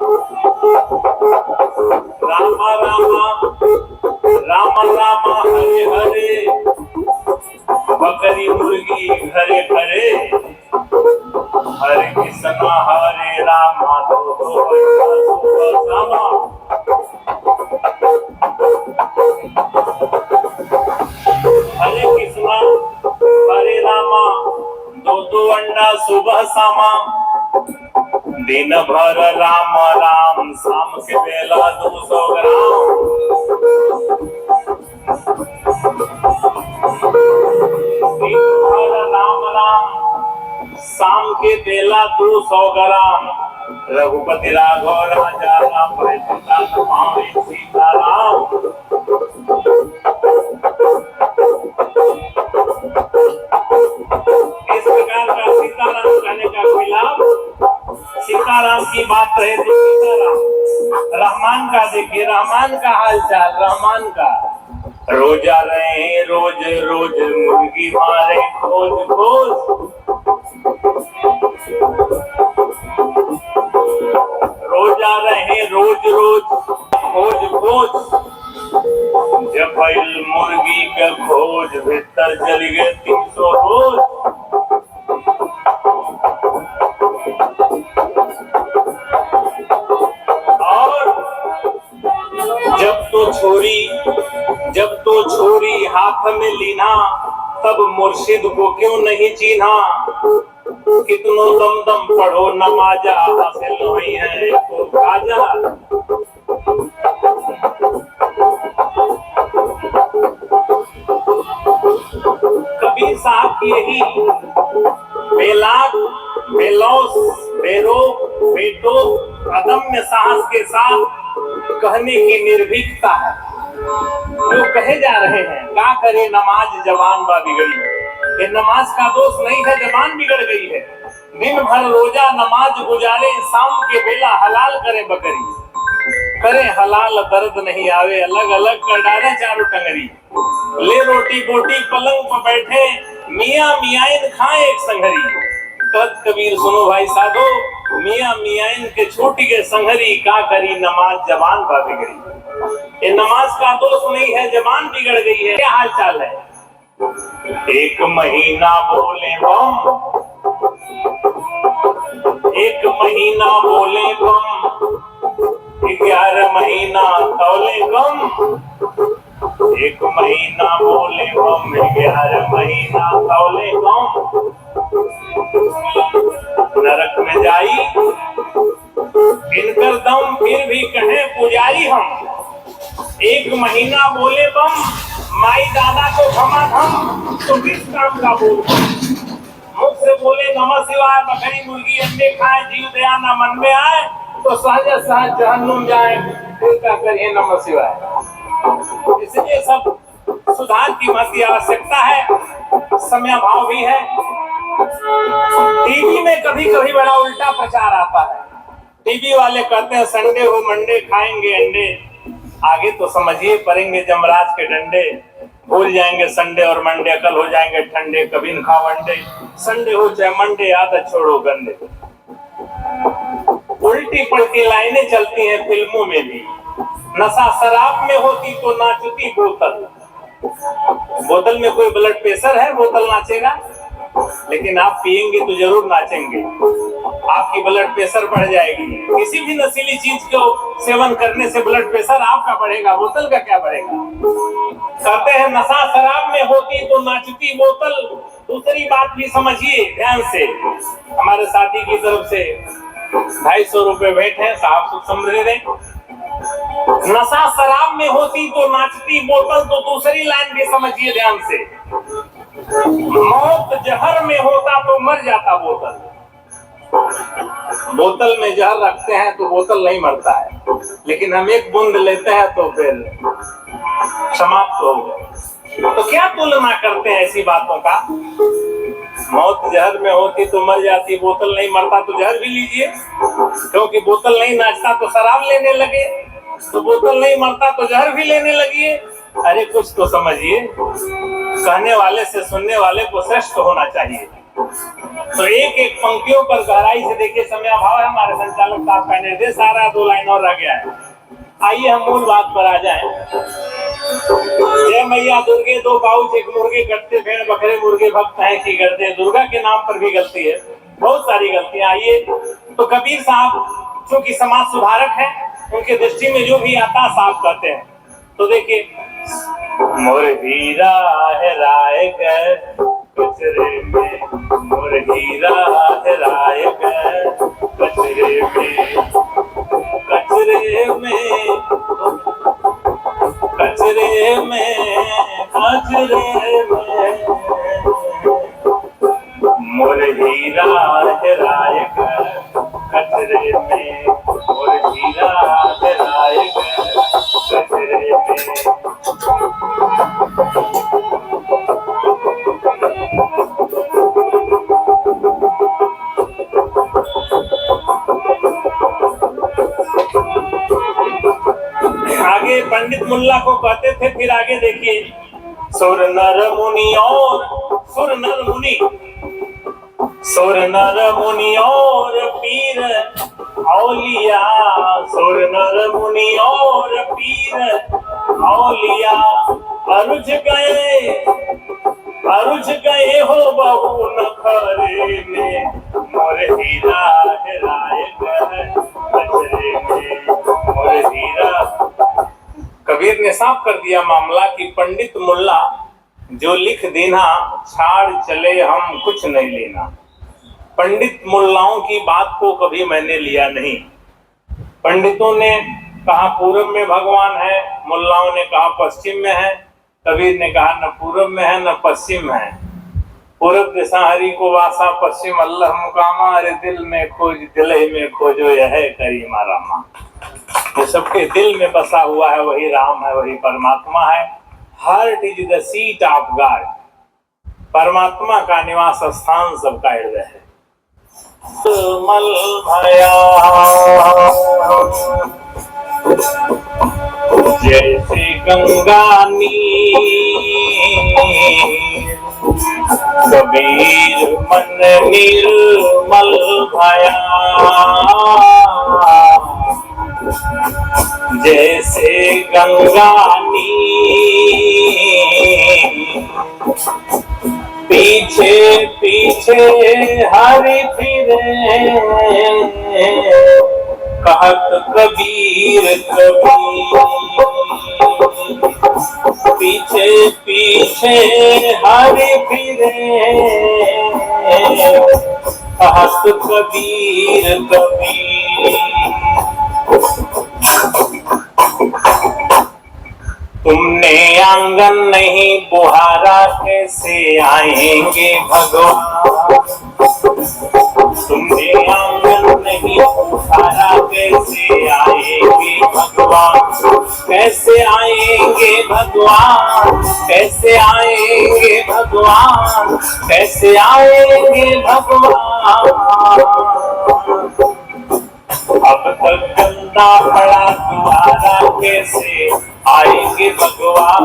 राम राम राम राम हरे हरे, बकरी मुर्गी घरे घरे, हरे कृष्णा हरे राम हरे कृष्णा हरे रामा, दो अंडा सुबह शामा, दिन भर राम राम, शाम के बेला 200 ग्राम। दिन भर राम राम, शाम के बेला 200 ग्राम। रघुपति राघव राजा राम, सीताराम। इस प्रकार का सीताराम कहने का कोई लाभ? सीताराम की बात रहे तो सीताराम, रहमान का देखिए, रहमान का हाल चाल, रहमान का रोजा रहे रोज रोज, मुर्गी मारे खोज खोज। रोजा रहे रोज रोज खोज खोज, जब भइल मुर्गी के खोज, भीतर चल गए 300 रोज। और जब तो छोरी हाथ में लीना, तब मुर्शिद को क्यों नहीं चीन्हा। कितनो दम दम पढ़ो नमाजा, हासिल नहीं है तो काजा। कबीर साहब की यही बेलाग बेलौस बेरोग बेटो अदम्य साहस के साथ कहने की निर्भीकता है। जो कहे जा रहे हैं, क्या करे नमाज जवान बा बिगड़ी। ये नमाज का दोष नहीं है, जवान बिगड़ गई है। दिन भर रोजा नमाज गुजारे, शाम के बेला हलाल करे बकरी। करे हलाल दर्द नहीं आवे, अलग अलग कर डाले चारों टंगरी। ले रोटी बोटी पलंग पर बैठे, मियाँ मियाइन खाए एक संघरी। कद कबीर सुनो भाई साधो, मियाँ मियाइन के छूट के संघरी। का करी नमाज जवान बा बिगड़ी। ये नमाज का दोष नहीं है, जवान बिगड़ गई है। क्या हाल चाल है? एक महीना बोले बम, एक महीना बोले बम, 11 महीना तौले गम। एक महीना बोले बम, 11 महीना तौले गम। नरक में जाई इनकर दम, फिर भी कहे पुजारी हम। एक महीना बोले बम, माई दादा को धमाधम, तो किस काम का बोल। मुख से बोले नमः शिवाय, बकरी मुर्गी अंडे खाए, जीव दया न मन में आए, तो सहज सहज जहन्नुम जाए। फिर क्या करिए नमः शिवाय। इसलिए सब सुधार की महती आवश्यकता है, समय भाव भी है। टीवी में कभी कभी बड़ा उल्टा प्रचार आता है। टीवी वाले कहते हैं संडे हो मंडे खाएंगे अंडे। आगे तो समझिए पड़ेंगे जमराज के डंडे। भूल जाएंगे संडे और मंडे, कल हो जाएंगे ठंडे, कभी न खाओ अंडे। संडे हो चाहे मंडे, आदत छोड़ो गंदे। उल्टी पलटी लाइनें चलती हैं फिल्मों में भी। नशा शराब में होती तो नाचती बोतल। बोतल में कोई ब्लड प्रेशर है, बोतल नाचेगा? लेकिन आप पिएंगे तो जरूर नाचेंगे। आपकी ब्लड प्रेशर बढ़ जाएगी। किसी भी नशीली चीज को सेवन करने से ब्लड प्रेशर आपका बढ़ेगा, बोतल का क्या बढ़ेगा। कहते हैं नशा शराब में होती तो नाचती बोतल। दूसरी बात भी समझिए ध्यान से। हमारे साथी की तरफ से 250 रुपए भेंट है, साहब सुख समझ दें। नशा शराब में होती तो नाचती बोतल, तो दूसरी लाइन भी समझिए ध्यान से। मौत जहर में होता तो मर जाता बोतल। बोतल में जहर रखते हैं तो बोतल नहीं मरता है, लेकिन हम एक बूंद लेते हैं तो फिर समाप्त हो गए। तो क्या तुलना करते हैं ऐसी बातों का। मौत जहर में होती तो मर जाती, बोतल नहीं मरता तो जहर भी लीजिए। क्योंकि बोतल नहीं नाचता तो शराब लेने लगे, तो बोतल नहीं मरता तो जहर भी लेने लगी। अरे कुछ तो समझिए। कहने वाले से सुनने वाले को श्रेष्ठ होना चाहिए। तो एक एक पंक्तियों पर गहराई से देखिए, समय अभाव है, हमारे संचालक साहब का निर्देश आ रहा है, 2 लाइन और रह गया है। आइए हम मूल बात पर आ जाएं। जय मैया दुर्गे दो पाउच एक मुर्गे कटते भेड़ बकरे मुर्गे भक्त हैं की करते। दुर्गा के नाम पर भी गलती है, बहुत सारी गलतियां। आइए, तो कबीर साहब चूंकि समाज सुधारक है, उनके दृष्टि में जो भी आता साफ करते हैं। तो देखिए, मोर हीरा है राय कचरे में, मोर हीरा है राय कचरे में, कचरे में, कचरे में, कचरे में, मोर हीरा है राय कचरे में, मोर हीरा है राय कचरे में। आगे पंडित मुल्ला को कहते थे, फिर आगे देखिए, सुर नर मुनि और सुर नर मुनि, सुर नर मुनि और पीर औलिया, सुर नर मुनि और पीर औलिया, अरुझ गए हो बहु नखरे में, मोर हीरा है राय कचरे में, मोर हीरा। कबीर ने साफ कर दिया मामला कि पंडित मुल्ला जो लिख देना, छाड़ चले हम कुछ नहीं लेना। पंडित मुल्लाओं की बात को कभी मैंने लिया नहीं। पंडितों ने कहा पूर्व में भगवान है, मुल्लाओं ने कहा पश्चिम में है। कबीर ने कहा न पूर्व में है न पश्चिम है। पूर्व दिशा हरि को वासा, पश्चिम अल्लाह मुकामा, अरे दिल में खोज दिल में खोजो यह है करीमा रामा। तो सबके दिल में बसा हुआ है वही राम है, वही परमात्मा है। Heart is the seat of God, परमात्मा का निवास स्थान सबका हृदय है। मल भया जैसे गंगा कबीर मन निर्मल भया, जैसे गंगा पीछे पीछे हरि फिरे, कहत कबीर कबीर, पीछे पीछे हरि फिरे, कहत कबीर कबीर। तुमने आंगन नहीं बुहारा कैसे आएंगे भगवान, तुमने आंगन नहीं बुहारा कैसे आएंगे भगवान, कैसे आएंगे भगवान, कैसे आएंगे भगवान, कैसे आएंगे भगवान। अब तक गंदा पड़ा तुम्हारा कैसे आएंगे भगवान,